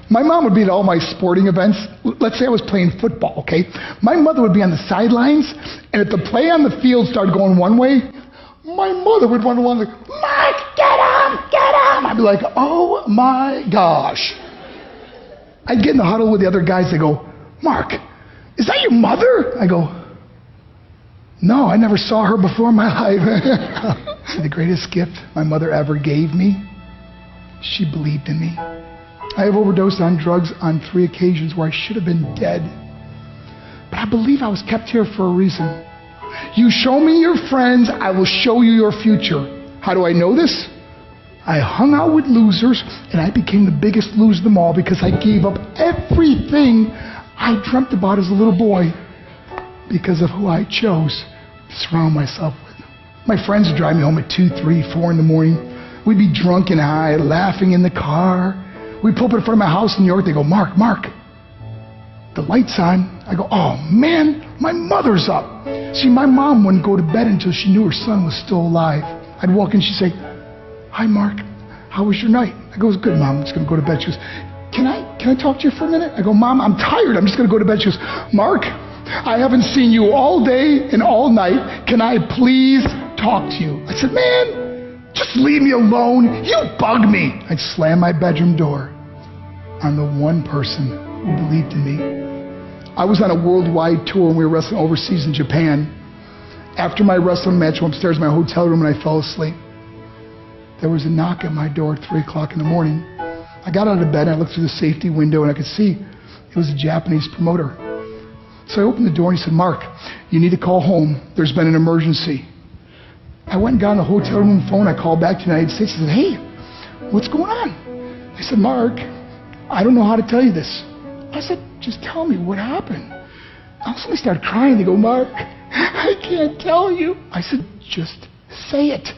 My mom would be at all my sporting events. Let's say I was playing football, okay? My mother would be on the sidelines, and if the play on the field started going one way, my mother would run along like, Mark, get him, get him. I'd be like, oh my gosh. I'd get in the huddle with the other guys. They go, Mark, is that your mother? I go, no, I never saw her before in my life. See, the greatest gift my mother ever gave me, she believed in me. I have overdosed on drugs on 3 occasions where I should have been dead. But I believe I was kept here for a reason. You show me your friends, I will show you your future. How do I know this? I hung out with losers, and I became the biggest loser of them all because I gave up everything I dreamt about as a little boy because of who I chose to surround myself with. My friends would drive me home at 2, 3, 4 in the morning. We'd be drunk and high, laughing in the car. We'd pull up in front of my house in New York. They go, Mark, the light's on. I go, oh man, my mother's up. See, my mom wouldn't go to bed until she knew her son was still alive. I'd walk in, she'd say, hi Mark, how was your night? I go, it was good, Mom, I'm just gonna go to bed. She goes, can I talk to you for a minute? I go, Mom, I'm tired, I'm just gonna go to bed. She goes, Mark, I haven't seen you all day and all night. Can I please talk to you? I said, man, just leave me alone. You bug me. I'd slam my bedroom door on the one person who believed in me. I was on a worldwide tour and we were wrestling overseas in Japan. After my wrestling match, I went upstairs in my hotel room and I fell asleep. There was a knock at my door at 3 o'clock in the morning. I got out of bed and I looked through the safety window and I could see it was a Japanese promoter. So I opened the door and he said, Mark, you need to call home. There's been an emergency. I went and got on the hotel room phone. I called back to the United States and said, hey, what's going on? I said, Mark, I don't know how to tell you this. I said, just tell me what happened. All of a sudden I started crying. They go, Mark, I can't tell you. I said, just say it.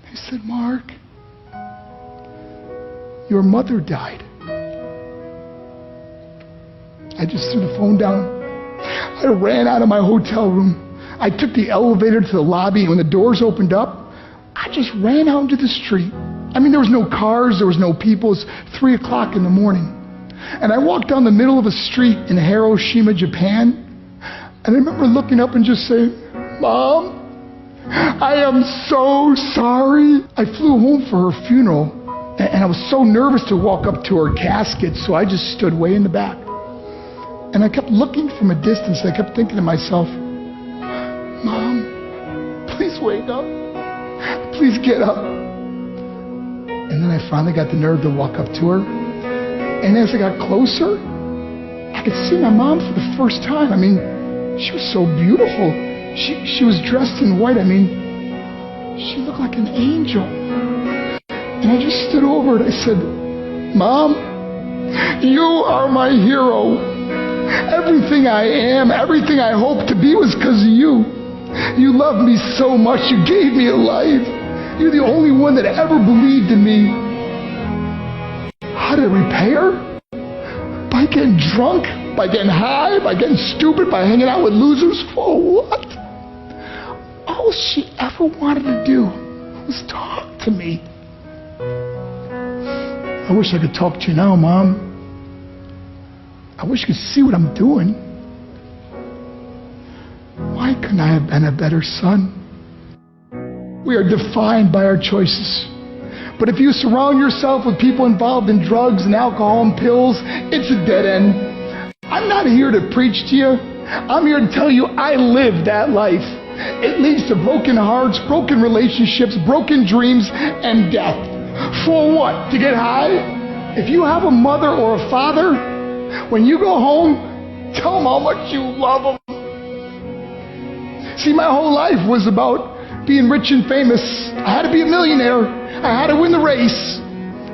He said, Mark, your mother died. I just threw the phone down. I ran out of my hotel room. I took the elevator to the lobby, and when the doors opened up, I just ran out into the street. I mean, there was no cars, there was no people. It was 3 o'clock in the morning. And I walked down the middle of a street in Hiroshima, Japan, and I remember looking up and just saying, Mom, I am so sorry. I flew home for her funeral, and I was so nervous to walk up to her casket, so I just stood way in the back. And I kept looking from a distance. I kept thinking to myself, Mom, please wake up. Please get up. And then I finally got the nerve to walk up to her. And as I got closer, I could see my mom for the first time. I mean, she was so beautiful. She was dressed in white. I mean, she looked like an angel. And I just stood over her and I said, Mom, you are my hero. Everything I am, everything I hope to be was because of you. You loved me so much, you gave me a life. You're the only one that ever believed in me. How to repay her? By getting drunk, by getting high, by getting stupid, by hanging out with losers? For what? All she ever wanted to do was talk to me. I wish I could talk to you now, Mom. I wish you could see what I'm doing. Why couldn't I have been a better son? We are defined by our choices. But if you surround yourself with people involved in drugs and alcohol and pills, it's a dead end. I'm not here to preach to you. I'm here to tell you I lived that life. It leads to broken hearts, broken relationships, broken dreams, and death. For what? To get high? If you have a mother or a father, when you go home, tell them how much you love them. See, my whole life was about being rich and famous. I had to be a millionaire. I had to win the race.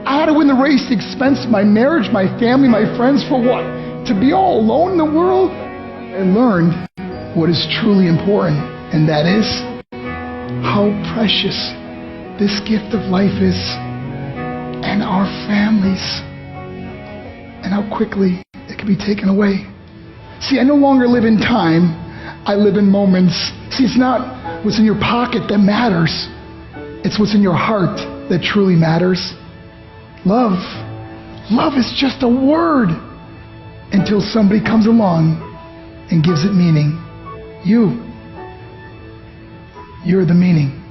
I had to win the race at the expense of my marriage, my family, my friends. For what? To be all alone in the world? I learned what is truly important, and that is how precious this gift of life is, and our families, and how quickly it can be taken away. See, I no longer live in time. I live in moments. See, it's not what's in your pocket that matters. It's what's in your heart that truly matters. Love Love is just a word until somebody comes along and gives it meaning. You're the meaning.